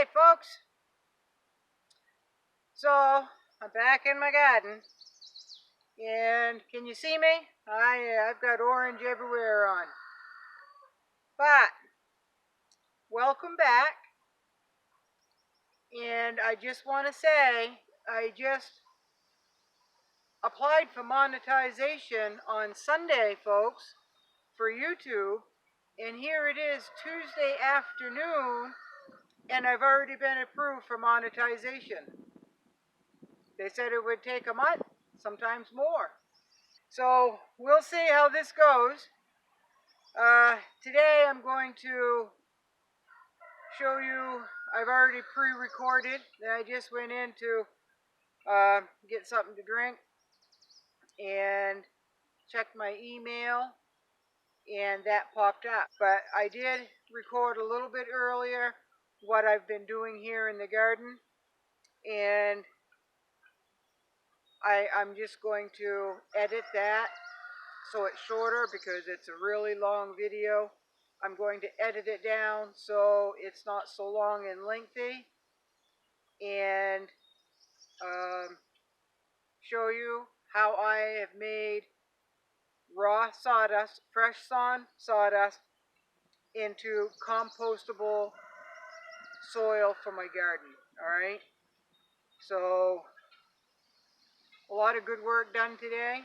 Okay, folks. So, I'm back in my garden. And can you see me? I've got orange everywhere on. But, welcome back. And I just want to say, I just applied for monetization on Sunday, folks, for YouTube. And here it is Tuesday afternoon, and I've already been approved for monetization. They said it would take a month, sometimes more. So we'll see how this goes. Today I'm going to show you, I've already pre-recorded, then I just went in to get something to drink and checked my email, and that popped up. But I did record a little bit earlier what I've been doing here in the garden, and I'm just going to edit that so it's shorter because it's a really long video. I'm going to edit it down so it's not so long and lengthy, and show you how I have made raw sawdust, fresh sawn sawdust, into compostable soil for my garden. Alright, so a lot of good work done today.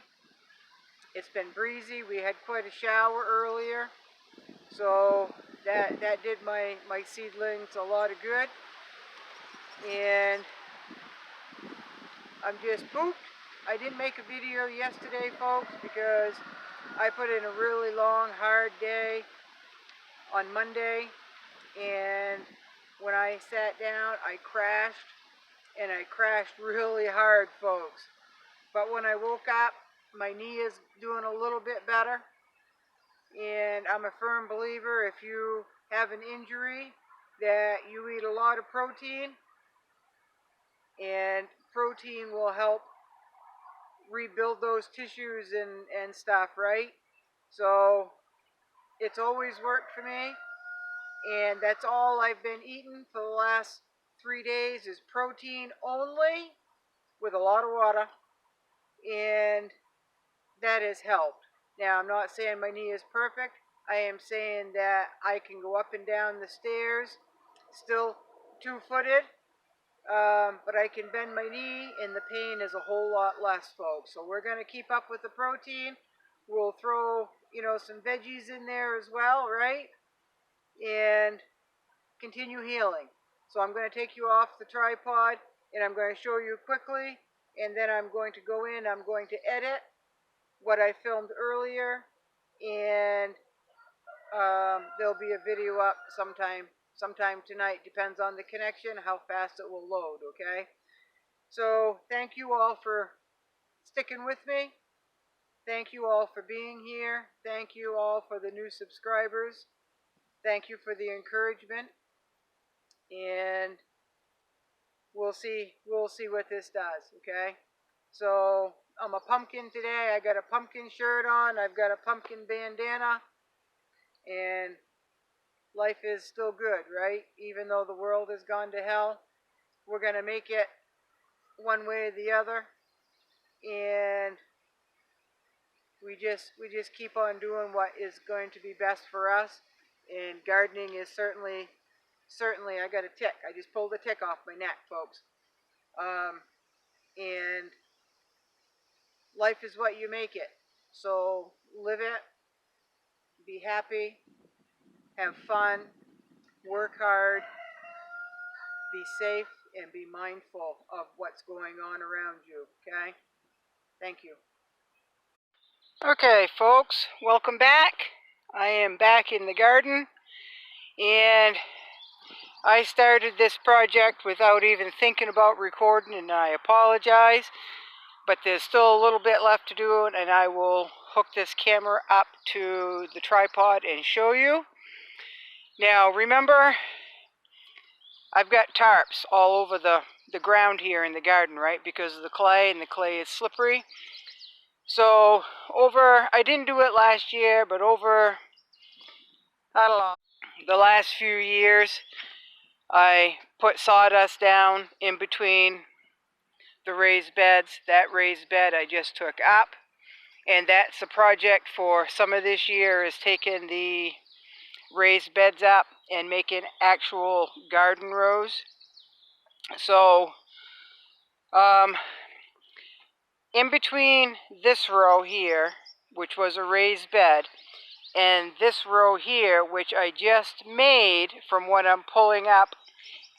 It's been breezy. We had quite a shower earlier, so that did my seedlings a lot of good. And I'm just pooped. I didn't make a video yesterday, folks, because I put in a really long, hard day on Monday, and when I sat down, I crashed, and I crashed really hard, folks. But when I woke up, my knee is doing a little bit better, and I'm a firm believer if you have an injury that you eat a lot of protein, and protein will help rebuild those tissues and stuff, right? So it's always worked for me, and that's all I've been eating for the last 3 days is protein only with a lot of water, and that has helped. Now, I'm not saying my knee is perfect. I am saying that I can go up and down the stairs, still two-footed, but I can bend my knee, and the pain is a whole lot less, folks. So we're going to keep up with the protein. We'll throw, some veggies in there as well, right? And continue healing. So I'm going to take you off the tripod, and I'm going to show you quickly, and then I'm going to go in, I'm going to edit what I filmed earlier, and there'll be a video up sometime tonight. Depends on the connection, how fast it will load, okay? So thank you all for sticking with me. Thank you all for being here. Thank you all for the new subscribers. Thank you for the encouragement. And we'll see what this does, okay? So I'm a pumpkin today. I got a pumpkin shirt on. I've got a pumpkin bandana. And life is still good, right? Even though the world has gone to hell, we're going to make it one way or the other. And we just keep on doing what is going to be best for us. And gardening is certainly, I got a tick. I just pulled a tick off my neck, folks. And life is what you make it. So live it, be happy, have fun, work hard, be safe, and be mindful of what's going on around you, okay? Thank you. Okay, folks, welcome back. I am back in the garden, and I started this project without even thinking about recording, and I apologize, but there's still a little bit left to do, and I will hook this camera up to the tripod and show you. Now, remember, I've got tarps all over the ground here in the garden, right, because of the clay, and the clay is slippery. So, I didn't do it last year, but over, I don't know, the last few years, I put sawdust down in between the raised beds. That raised bed I just took up, and that's the project for summer this year, is taking the raised beds up and making actual garden rows. So in between this row here, which was a raised bed, and this row here, which I just made from what I'm pulling up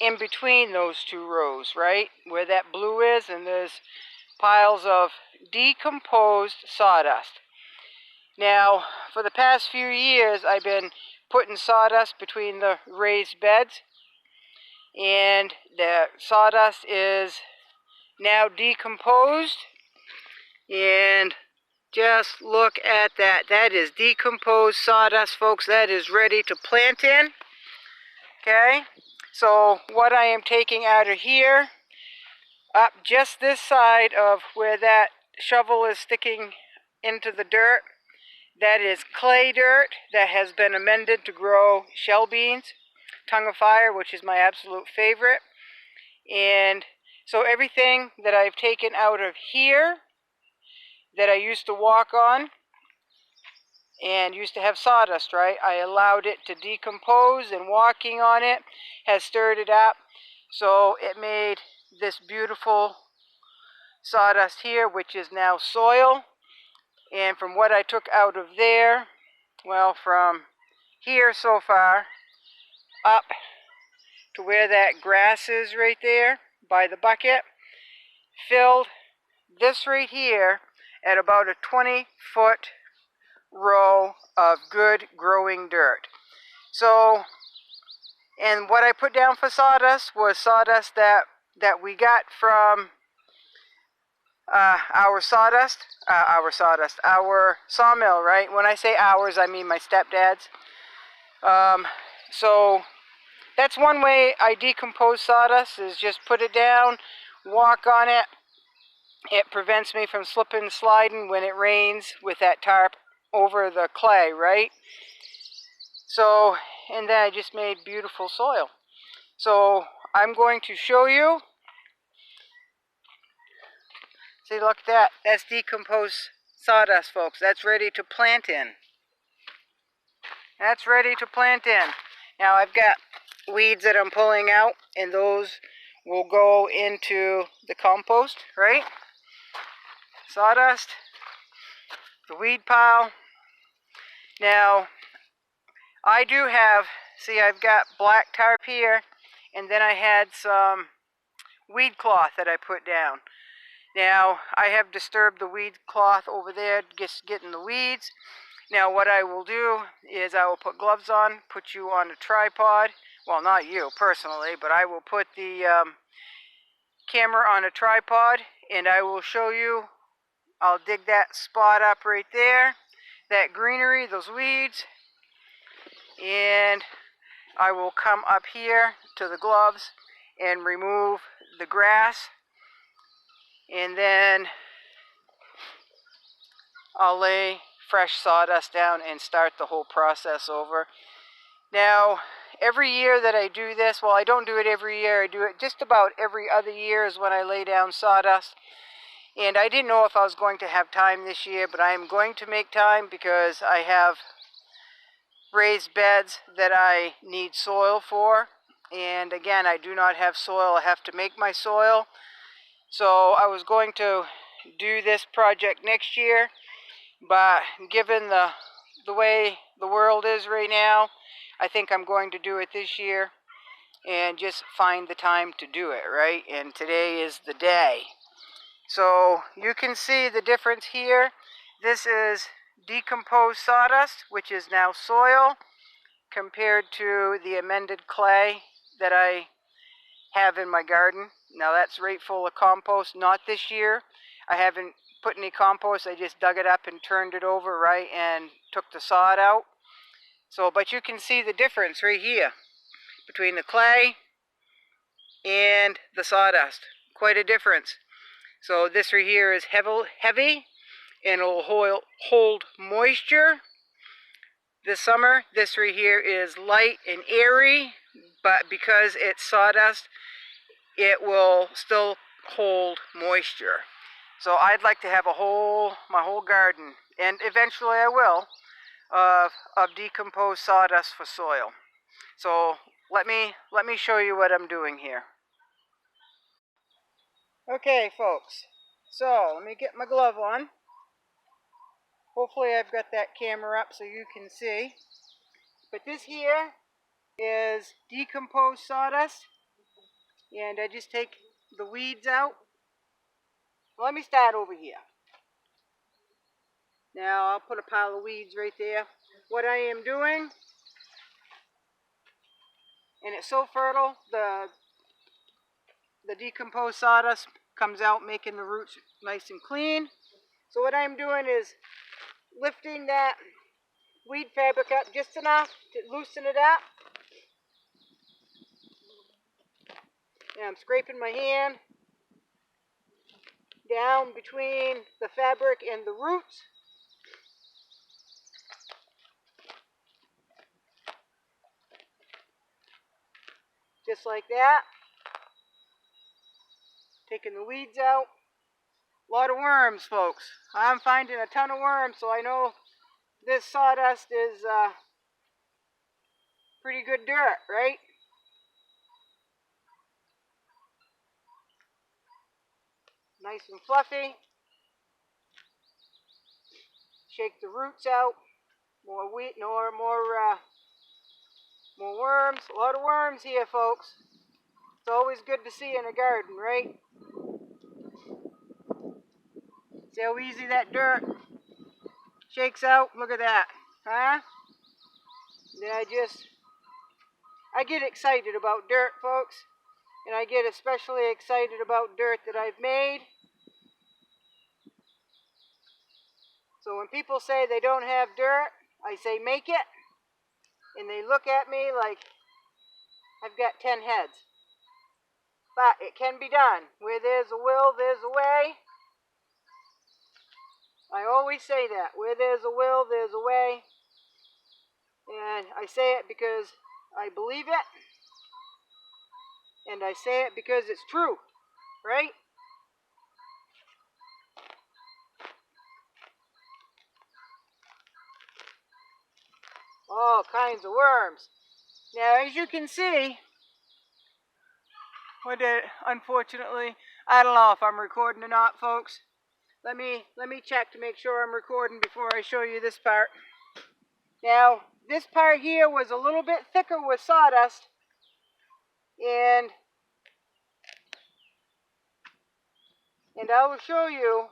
in between those two rows, right? Where that blue is, and there's piles of decomposed sawdust. Now, for the past few years, I've been putting sawdust between the raised beds, and the sawdust is now decomposed, and just look at that. That is decomposed sawdust, folks. That is ready to plant in. Okay, so what I am taking out of here, up just this side of where that shovel is sticking into the dirt, that is clay dirt that has been amended to grow shell beans, tongue of fire, which is my absolute favorite. And so everything that I've taken out of here that I used to walk on and used to have sawdust, right? I allowed it to decompose, and walking on it has stirred it up. So it made this beautiful sawdust here, which is now soil. And from what I took out of there, well, from here so far up to where that grass is right there by the bucket, filled this right here at about a 20-foot row of good growing dirt. So, and what I put down for sawdust was sawdust that we got from our sawmill, right? When I say ours, I mean my stepdad's. So that's one way I decompose sawdust, is just put it down, walk on it. It prevents me from slipping and sliding when it rains with that tarp over the clay, right? So, and then I just made beautiful soil. So I'm going to show you. See, look at that. That's decomposed sawdust, folks. That's ready to plant in. That's ready to plant in. Now I've got weeds that I'm pulling out, and those will go into the compost, right? Sawdust, the weed pile. Now, I do have, see, I've got black tarp here, and then I had some weed cloth that I put down. Now, I have disturbed the weed cloth over there, just getting the weeds. Now, what I will do is I will put gloves on, put you on a tripod. Well, not you personally, but I will put the camera on a tripod, and I will show you. I'll dig that spot up right there, that greenery, those weeds, and I will come up here to the gloves and remove the grass, and then I'll lay fresh sawdust down and start the whole process over. Now, every year that I do this, well, I don't do it every year, I do it just about every other year is when I lay down sawdust. And I didn't know if I was going to have time this year, but I am going to make time because I have raised beds that I need soil for. And again, I do not have soil. I have to make my soil. So I was going to do this project next year, but given the way the world is right now, I think I'm going to do it this year and just find the time to do it, right? And today is the day. So you can see the difference here. This is decomposed sawdust, which is now soil, compared to the amended clay that I have in my garden. Now that's right full of compost. Not this year. I haven't put any compost. I just dug it up and turned it over, right, and took the sod out. So, but you can see the difference right here between the clay and the sawdust. Quite a difference. So this right here is heavy, and it'll hold moisture this summer. This right here is light and airy, but because it's sawdust, it will still hold moisture. So I'd like to have my whole garden, and eventually I will, of decomposed sawdust for soil. So let me show you what I'm doing here. Okay, folks. So let me get my glove on. Hopefully I've got that camera up so you can see. But this here is decomposed sawdust, and I just take the weeds out. Let me start over here. Now I'll put a pile of weeds right there. What I am doing, and it's so fertile, the decomposed sawdust comes out making the roots nice and clean. So what I'm doing is lifting that weed fabric up just enough to loosen it up. And I'm scraping my hand down between the fabric and the roots. Just like that. Taking the weeds out. A lot of worms, folks. I'm finding a ton of worms, so I know this sawdust is pretty good dirt, right? Nice and fluffy. Shake the roots out. More wheat, more worms. A lot of worms here, folks. It's always good to see in a garden, right? See how easy that dirt shakes out? Look at that, huh? Then I get excited about dirt, folks. And I get especially excited about dirt that I've made. So when people say they don't have dirt, I say make it. And they look at me like I've got 10 heads. But it can be done. Where there's a will, there's a way. I always say that. Where there's a will, there's a way. And I say it because I believe it. And I say it because it's true. Right? All kinds of worms. Now, as you can see, unfortunately, I don't know if I'm recording or not, folks. Let me check to make sure I'm recording before I show you this part. Now, this part here was a little bit thicker with sawdust, and I will show you,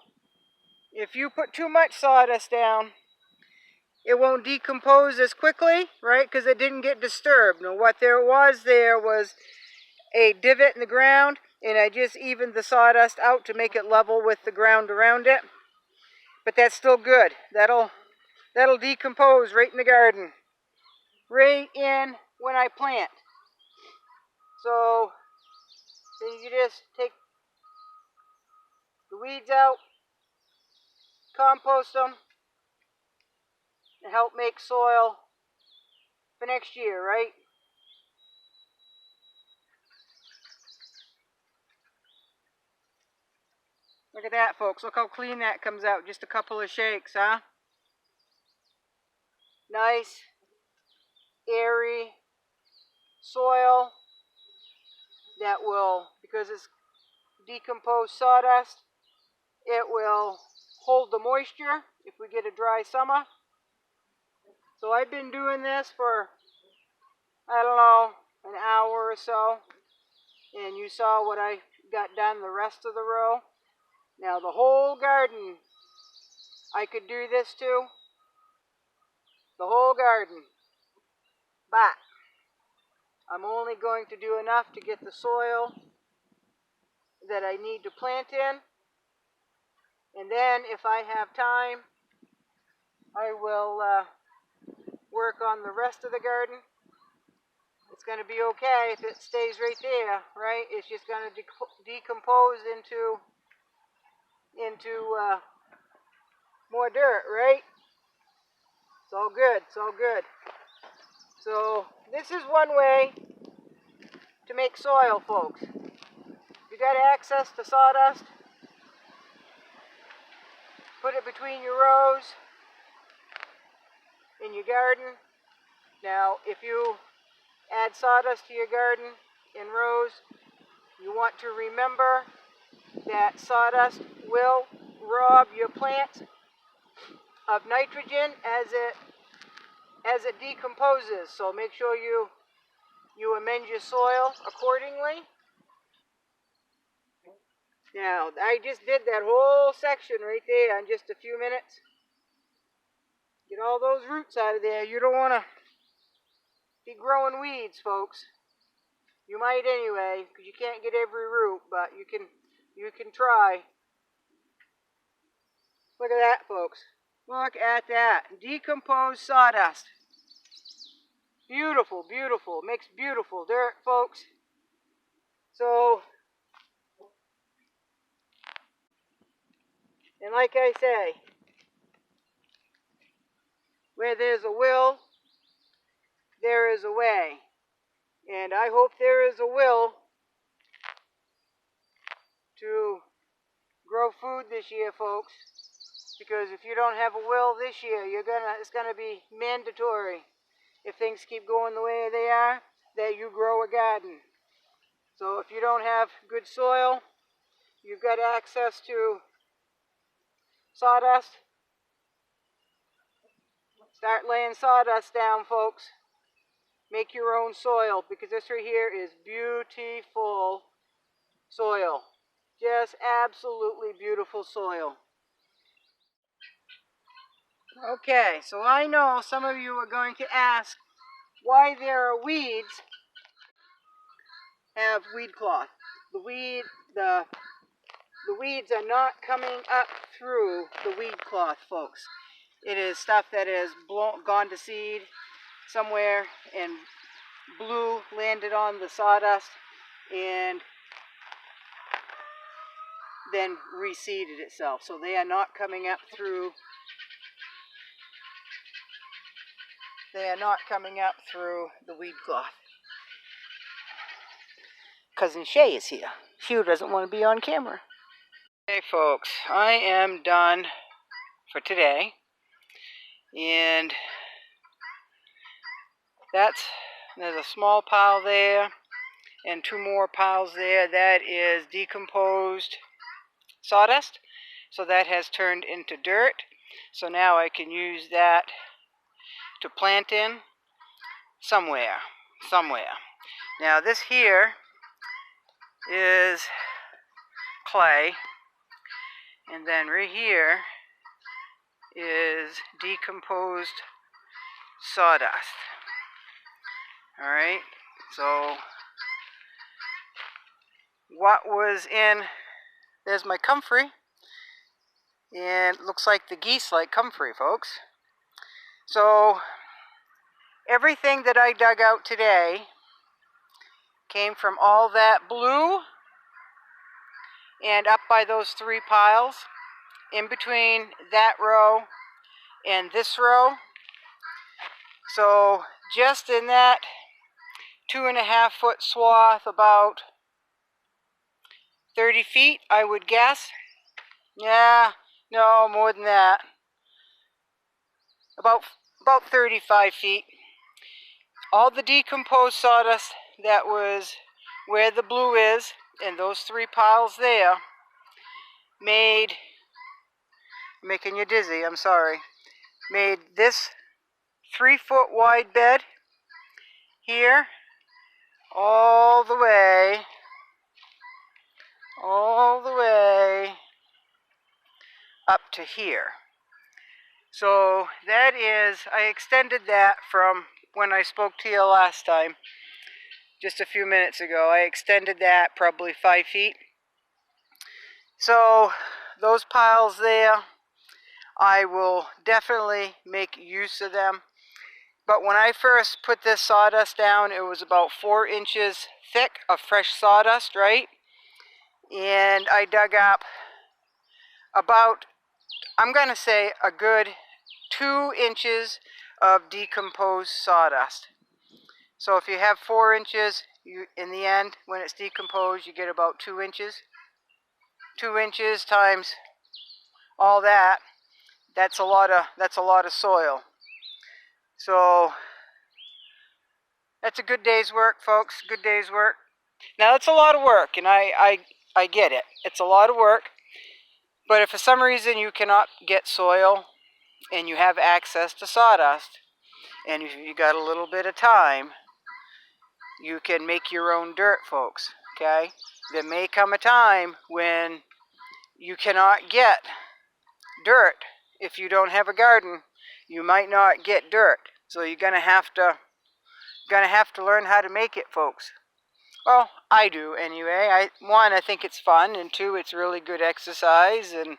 if you put too much sawdust down, it won't decompose as quickly, right? Because it didn't get disturbed. Now, what there was a divot in the ground, and I just evened the sawdust out to make it level with the ground around it. But that's still good. That'll decompose right in the garden, right in when I plant. So you just take the weeds out, compost them, and help make soil for next year, right? Look at that, folks. Look how clean that comes out. Just a couple of shakes, huh? Nice, airy soil that will, because it's decomposed sawdust, it will hold the moisture if we get a dry summer. So I've been doing this for, I don't know, an hour or so. And you saw what I got done the rest of the row. Now the whole garden, I could do this too. The whole garden. But I'm only going to do enough to get the soil that I need to plant in. And then if I have time, I will work on the rest of the garden. It's going to be okay if it stays right there, right? It's just going to decompose into more dirt, right? It's all good. It's all good. So this is one way make soil, folks. You got access to sawdust, put it between your rows in your garden. Now, if you add sawdust to your garden in rows, you want to remember that sawdust will rob your plants of nitrogen as it decomposes. So make sure you amend your soil accordingly. Now, I just did that whole section right there in just a few minutes. Get all those roots out of there. You don't want to be growing weeds, folks. You might anyway, because you can't get every root, but you can try. Look at that, folks. Look at that. Decomposed sawdust. Beautiful, beautiful. Makes beautiful dirt, folks. So, and like I say, where there's a will, there is a way. And I hope there is a will to grow food this year, folks. Because if you don't have a will this year, it's gonna be mandatory, if things keep going the way they are, that you grow a garden. So if you don't have good soil, you've got access to sawdust. Start laying sawdust down, folks. Make your own soil, because this right here is beautiful soil. Just absolutely beautiful soil. Okay, so I know some of you are going to ask why there are weeds have weed cloth. The weeds are not coming up through the weed cloth, folks. It is stuff that has gone to seed somewhere and blew, landed on the sawdust, and then reseeded itself. So they are not coming up through. They are not coming up through the weed cloth. Cousin Shay is here. She doesn't want to be on camera. Hey folks, I am done for today. And there's a small pile there and two more piles there. That is decomposed sawdust. So that has turned into dirt. So now I can use that to plant in somewhere. Now this here is clay, and then right here is decomposed sawdust. Alright, so what was in, there's my comfrey, and it looks like the geese like comfrey, folks. So everything that I dug out today came from all that blue and up by those three piles, in between that row and this row. So just in that 2.5 foot swath, about 30 feet, I would guess. Yeah, no, more than that. About 35 feet. All the decomposed sawdust that was where the blue is, and those three piles there, making you dizzy, I'm sorry, made this 3 foot wide bed here, all the way up to here. So that is, I extended that from when I spoke to you last time, just a few minutes ago. I extended that probably 5 feet. So those piles there, I will definitely make use of them. But when I first put this sawdust down, it was about 4 inches thick of fresh sawdust, right? And I dug up about, I'm going to say, a good 2 inches of decomposed sawdust. So if you have 4 inches, in the end, when it's decomposed, you get about 2 inches. 2 inches times all that, that's a lot of soil. So that's a good day's work, folks. Good day's work. Now it's a lot of work, and I get it. It's a lot of work. But if for some reason you cannot get soil and you have access to sawdust, and if you got a little bit of time, you can make your own dirt, folks. Okay? There may come a time when you cannot get dirt. If you don't have a garden, you might not get dirt. So you're gonna have to learn how to make it, folks. Well, I do anyway. I think it's fun, and 2, it's really good exercise, and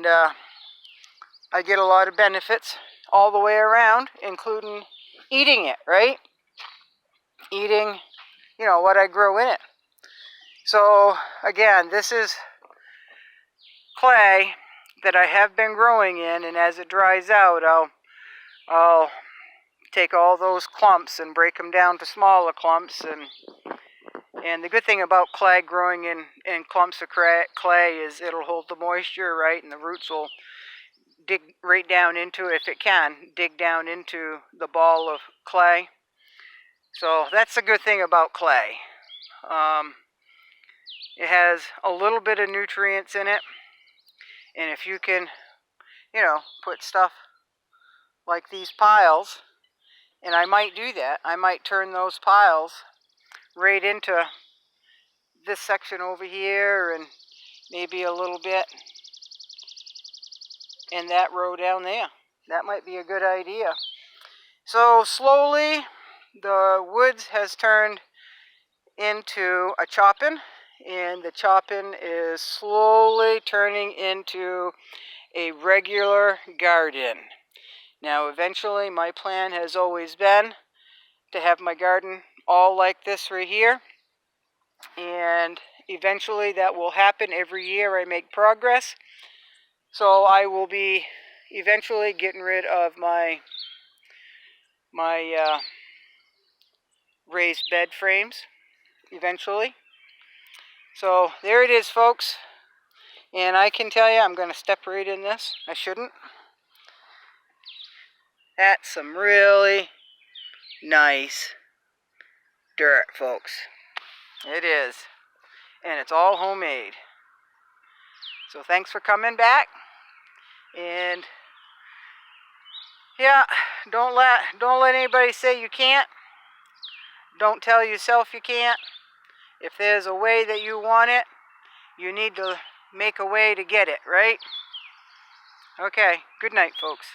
I get a lot of benefits all the way around, including eating it, right? Eating, what I grow in it. So again, this is clay that I have been growing in, and as it dries out, I'll take all those clumps and break them down to smaller clumps, and the good thing about clay growing in clumps of clay is it'll hold the moisture, right, and the roots will dig right down into, if it can, dig down into the ball of clay. So that's the good thing about clay. It has a little bit of nutrients in it, and if you can, put stuff like these piles, and I might do that. I might turn those piles right into this section over here, and maybe a little bit in that row down there. That might be a good idea. So slowly, the woods has turned into a chopping, and the chopping is slowly turning into a regular garden. Now eventually, my plan has always been to have my garden all like this right here, and eventually that will happen. Every year I make progress, so I will be eventually getting rid of my raised bed frames eventually. So there it is, folks, and I can tell you, I'm going to step right in this. I shouldn't. That's some really nice dirt, folks. It is, and it's all homemade. So thanks for coming back, and yeah, don't let anybody say you can't. Don't tell yourself you can't. If there's a way that you want it, you need to make a way to get it, right? Okay, good night, folks.